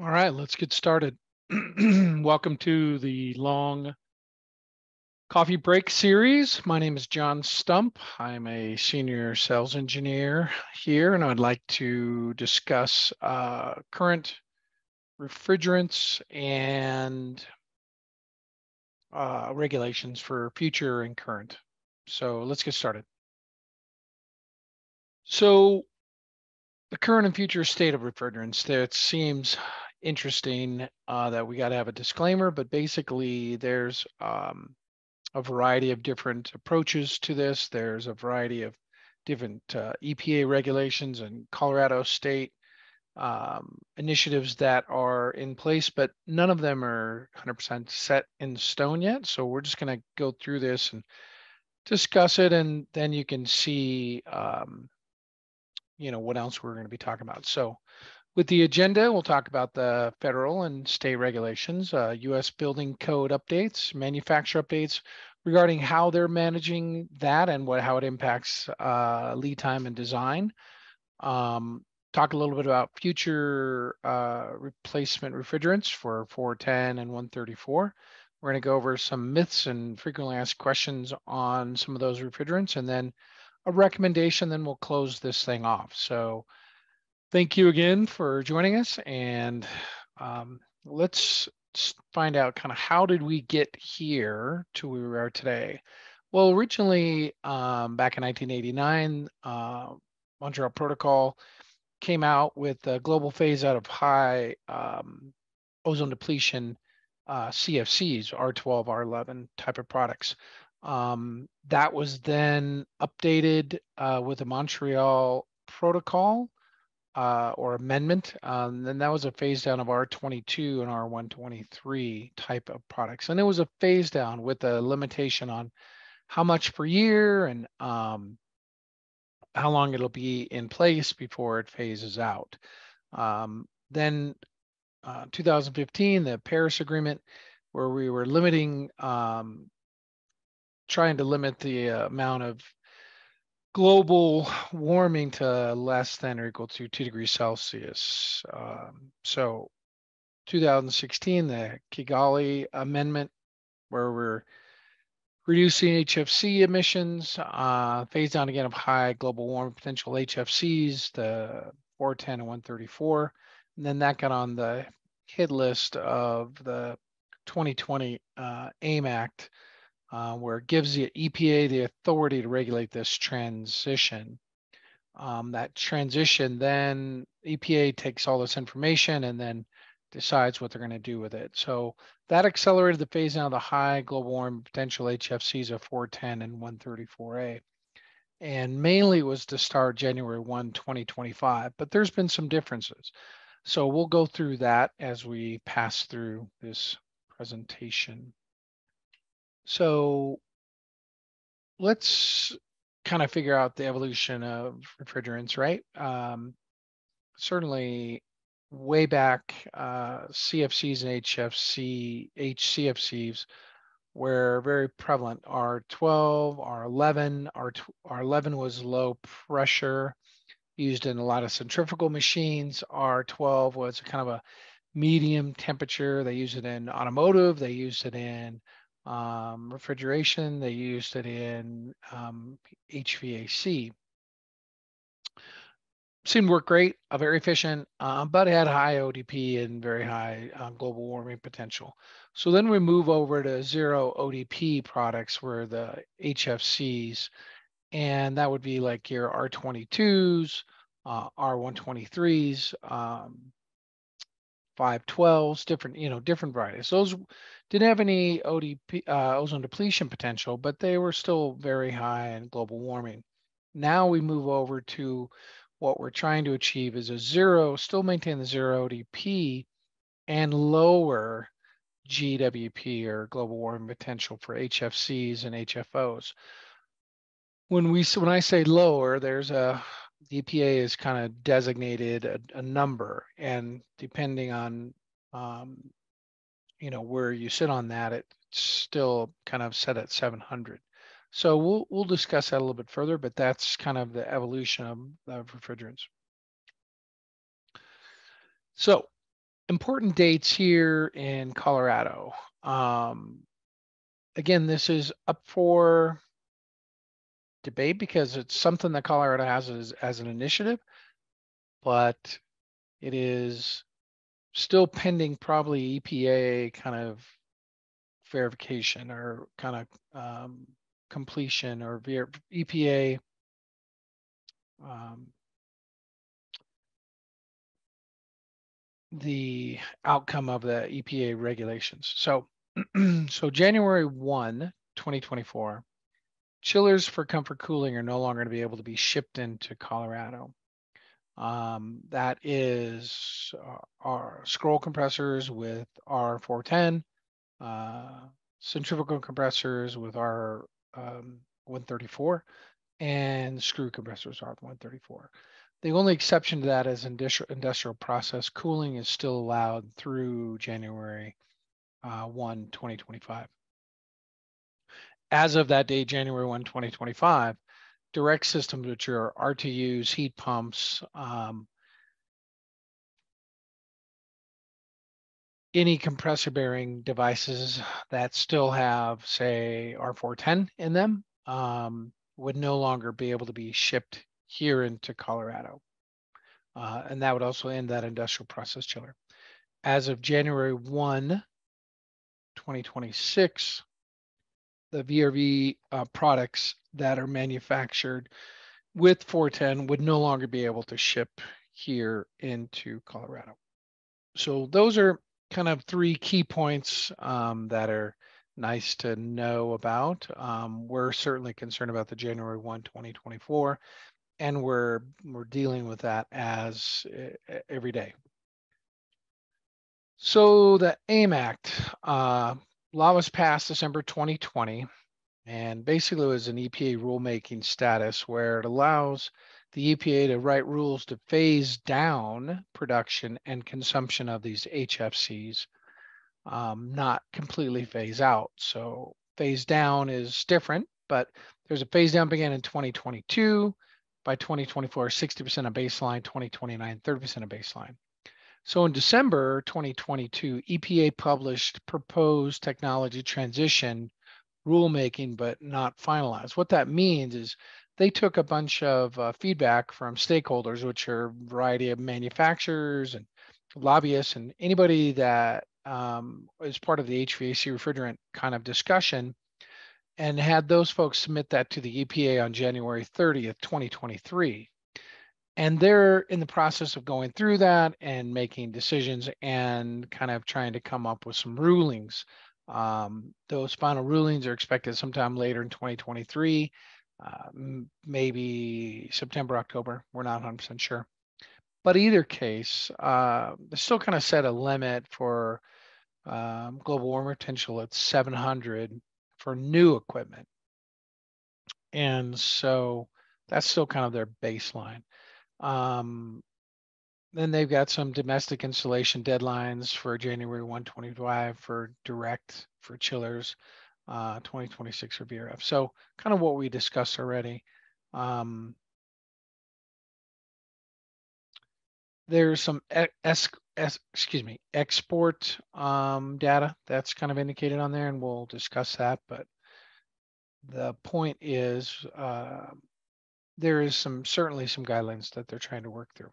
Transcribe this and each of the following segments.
All right, let's get started. Welcome to the long coffee break series. My name is John Stump. I'm a senior sales engineer here, and I'd like to discuss current refrigerants and regulations for future and current. So let's get started. So the current and future state of refrigerants, that seems interesting that we got to have a disclaimer, but basically there's a variety of different approaches to this. There's a variety of different EPA regulations and Colorado state initiatives that are in place, but none of them are 100% set in stone yet. So we're just going to go through this and discuss it, and then you can see, what else we're going to be talking about. So with the agenda, we'll talk about the federal and state regulations, U.S. building code updates, manufacturer updates regarding how they're managing that and how it impacts lead time and design. Talk a little bit about future replacement refrigerants for 410 and 134. We're going to go over some myths and frequently asked questions on some of those refrigerants, and then a recommendation, then we'll close this thing off. So thank you again for joining us, and let's find out kind of how did we get here to where we are today. Well, originally back in 1989, Montreal Protocol came out with a global phase out of high ozone depletion CFCs, R12, R11 type of products. That was then updated with the Montreal Protocol or amendment. Then that was a phase down of R22 and R123 type of products. And it was a phase down with a limitation on how much per year and how long it'll be in place before it phases out. Then 2015, the Paris Agreement, where we were limiting, trying to limit the amount of global warming to less than or equal to 2 degrees Celsius. So 2016, the Kigali Amendment, where we're reducing HFC emissions, phase down again of high global warming potential HFCs, the 410 and 134. And then that got on the hit list of the 2020 AIM Act, where it gives the EPA the authority to regulate this transition. That transition, then EPA takes all this information and then decides what they're going to do with it. So that accelerated the phase out of the high global warming potential HFCs of 410 and 134A. And mainly was to start January 1, 2025, but there's been some differences. So we'll go through that as we pass through this presentation. So let's kind of figure out the evolution of refrigerants, right? Certainly way back, CFCs and HCFCs were very prevalent. R12, R11, R11 was low pressure, used in a lot of centrifugal machines. R12 was kind of a medium temperature. They used it in automotive. They used it in refrigeration. They used it in HVAC. Seemed to work great, very efficient, but it had high ODP and very high global warming potential. So then we move over to zero ODP products, where the HFCs, and that would be like your R22s, R123s, 512s, different varieties. Those didn't have any ODP, ozone depletion potential, but they were still very high in global warming. Now we move over to what we're trying to achieve is still maintain the zero ODP and lower GWP, or global warming potential, for HFCs and HFOs. When I say lower, the EPA is kind of designated a number, and depending on where you sit on that, it's still kind of set at 700. So we'll discuss that a little bit further, but that's kind of the evolution of refrigerants. So important dates here in Colorado. Again, this is up for debate because it's something that Colorado has as an initiative, but it is still pending probably EPA kind of verification or kind of completion or EPA the outcome of the EPA regulations. So, so January 1, 2024, chillers for comfort cooling are no longer going to be able to be shipped into Colorado. That is our scroll compressors with R410, centrifugal compressors with R134, and screw compressors R134. The only exception to that is industrial process cooling is still allowed through January 1, 2025. As of that date, January 1, 2025, direct systems, which are R2Us, heat pumps, any compressor bearing devices that still have, say, R410 in them, would no longer be able to be shipped here into Colorado. And that would also end that industrial process chiller. As of January 1, 2026, the VRV products that are manufactured with 410 would no longer be able to ship here into Colorado. So those are kind of three key points that are nice to know about. We're certainly concerned about the January 1, 2024, and we're dealing with that as every day. So the AIM Act, law was passed December 2020, and basically it was an EPA rulemaking status where it allows the EPA to write rules to phase down production and consumption of these HFCs, not completely phase out. So phase down is different, but there's a phase down began in 2022. By 2024, 60% of baseline, 2029, 30% of baseline. So in December 2022, EPA published proposed technology transition rulemaking, but not finalized. What that means is they took a bunch of feedback from stakeholders, which are a variety of manufacturers and lobbyists and anybody that is part of the HVAC refrigerant kind of discussion, and had those folks submit that to the EPA on January 30th, 2023. And they're in the process of going through that and making decisions and kind of trying to come up with some rulings. Those final rulings are expected sometime later in 2023, maybe September, October. We're not 100% sure. But either case, they still kind of set a limit for global warming potential at 700 for new equipment. And so that's still kind of their baseline. Then they've got some domestic installation deadlines for January 1, 2025 for direct for chillers, 2026 for VRF. So kind of what we discussed already. There's some export data that's kind of indicated on there, and we'll discuss that. But the point is, there is certainly some guidelines that they're trying to work through.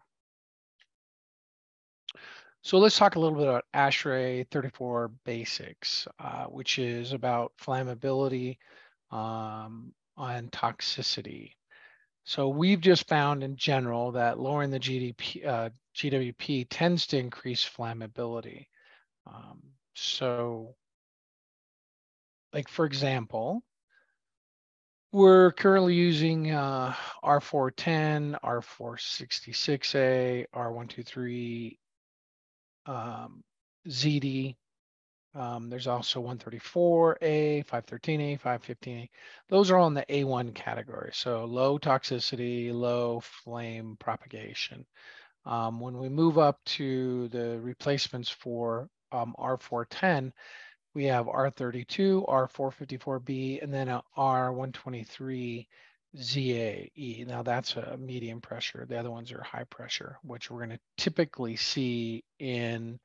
So let's talk a little bit about ASHRAE 34 basics, which is about flammability and toxicity. So we've just found in general that lowering the GWP tends to increase flammability. So like, for example, we're currently using R410, R466A, R123, ZD. There's also 134A, 513A, 515A. Those are all in the A1 category. So low toxicity, low flame propagation. When we move up to the replacements for R410, we have R32, R454B, and then a R123 ZAE. Now that's a medium pressure. The other ones are high pressure, which we're going to typically see in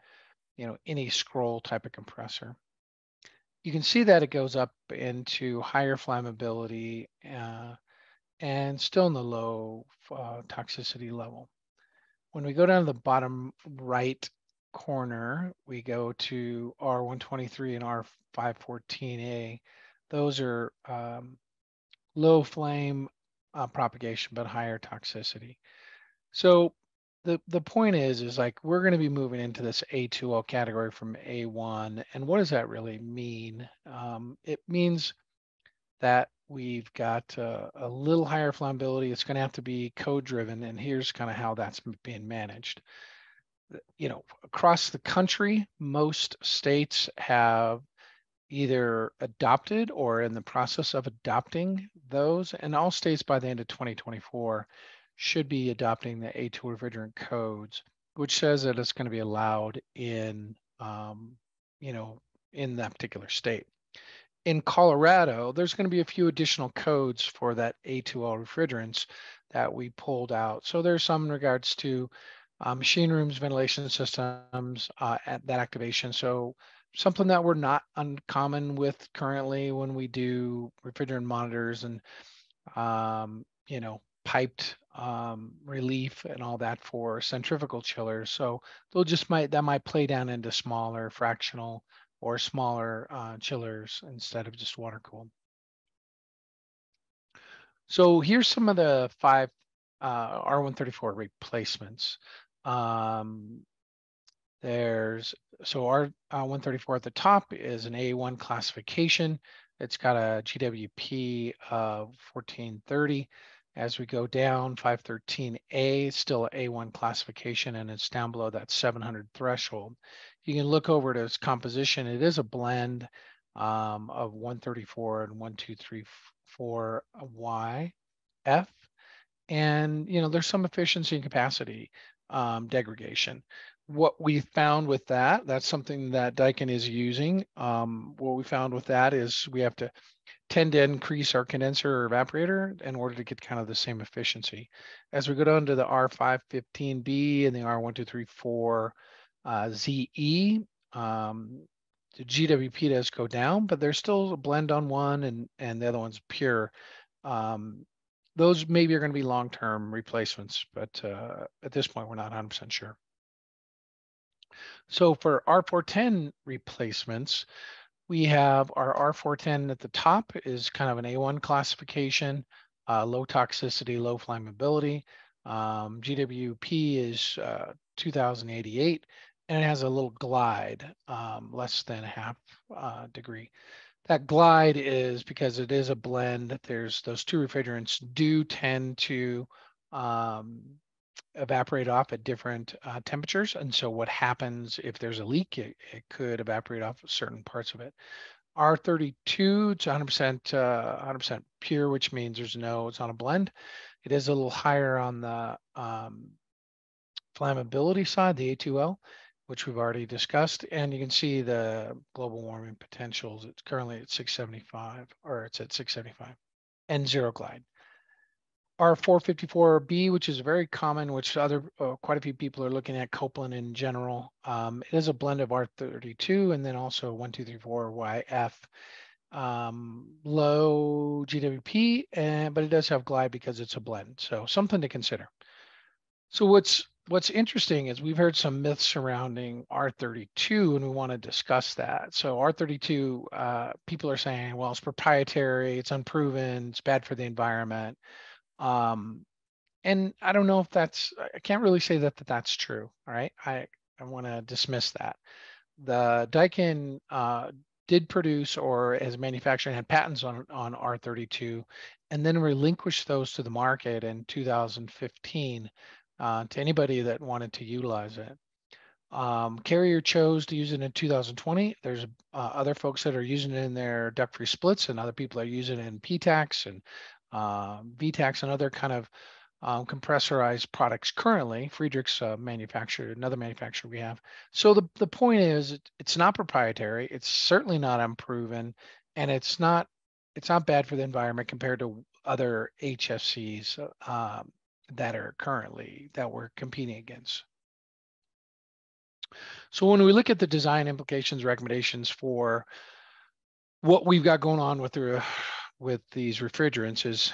any scroll type of compressor. You can see that it goes up into higher flammability and still in the low toxicity level. When we go down to the bottom right corner, we go to R123 and R514A. Those are low flame propagation, but higher toxicity. So the point is like we're going to be moving into this A2L category from A1. And what does that really mean? It means that we've got a little higher flammability. It's going to have to be code driven. And here's kind of how that's being managed. Across the country, most states have either adopted or in the process of adopting those, and all states by the end of 2024 should be adopting the A2 refrigerant codes, which says that it's going to be allowed in, in that particular state. In Colorado, there's going to be a few additional codes for that A2L refrigerants that we pulled out. So there's some in regards to machine rooms, ventilation systems, at that activation. So something that we're not uncommon with currently when we do refrigerant monitors and, piped relief and all that for centrifugal chillers. So that might play down into smaller fractional or smaller chillers instead of just water cooled. So here's some of the 5 R134 replacements. There's R134 at the top is an A1 classification. It's got a GWP of 1430. As we go down, 513A is still an A1 classification, and it's down below that 700 threshold. You can look over to its composition. It is a blend of 134 and 1234YF. And there's some efficiency and capacity degradation. What we found with that's something that Daikin is using. What we found with that is we have to tend to increase our condenser or evaporator in order to get kind of the same efficiency. As we go down to the R515B and the R1234 ZE, the GWP does go down, but there's still a blend on one and the other one's pure. Those maybe are going to be long-term replacements, but at this point, we're not 100% sure. So for R410 replacements, we have our R410 at the top is kind of an A1 classification, low toxicity, low flammability. GWP is 2088, and it has a little glide, less than a half degree. That glide is because it is a blend. There's those two refrigerants do tend to evaporate off at different temperatures. And so what happens if there's a leak, it could evaporate off certain parts of it. R32, it's 100% pure, which means it's not a blend. It is a little higher on the flammability side, the A2L, which we've already discussed. And you can see the global warming potentials. It's currently at 675, or it's at 675, and zero glide. R454B, which is very common, which quite a few people are looking at, Copeland in general. It is a blend of R32 and then also 1234YF. Low GWP, but it does have glide because it's a blend. So something to consider. So what's interesting is we've heard some myths surrounding R32, and we want to discuss that. So R32, people are saying, well, it's proprietary, it's unproven, it's bad for the environment. And I don't know if I can't really say that that's true. All right. I want to dismiss that. The Daikin did produce or as manufacturing had patents on R32 and then relinquished those to the market in 2015 to anybody that wanted to utilize it. Carrier chose to use it in 2020. There's other folks that are using it in their duct-free splits, and other people are using it in PTACs and VTACs and other kind of compressorized products currently. Friedrich's another manufacturer we have. So the point is, it's not proprietary. It's certainly not unproven, and it's not bad for the environment compared to other HFCs that we're competing against. So when we look at the design implications recommendations for what we've got going on with these refrigerants is,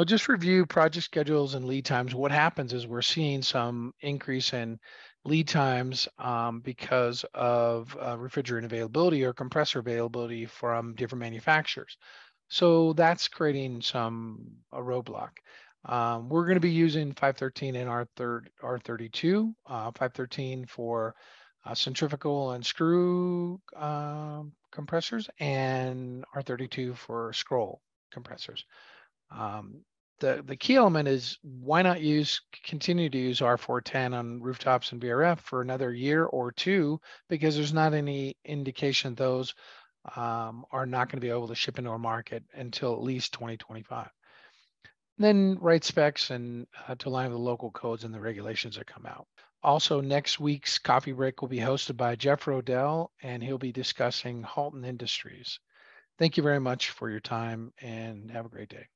just review project schedules and lead times. What happens is we're seeing some increase in lead times because of refrigerant availability or compressor availability from different manufacturers. So that's creating a roadblock. We're going to be using 513 and R32, 513 for centrifugal and screw compressors, and R32 for scroll compressors. The key element is why not continue to use R410 on rooftops and VRF for another year or two, because there's not any indication those are not going to be able to ship into our market until at least 2025. Then write specs and to align with the local codes and the regulations that come out. Also, next week's coffee break will be hosted by Jeff Rodell, and he'll be discussing Halton Industries. Thank you very much for your time, and have a great day.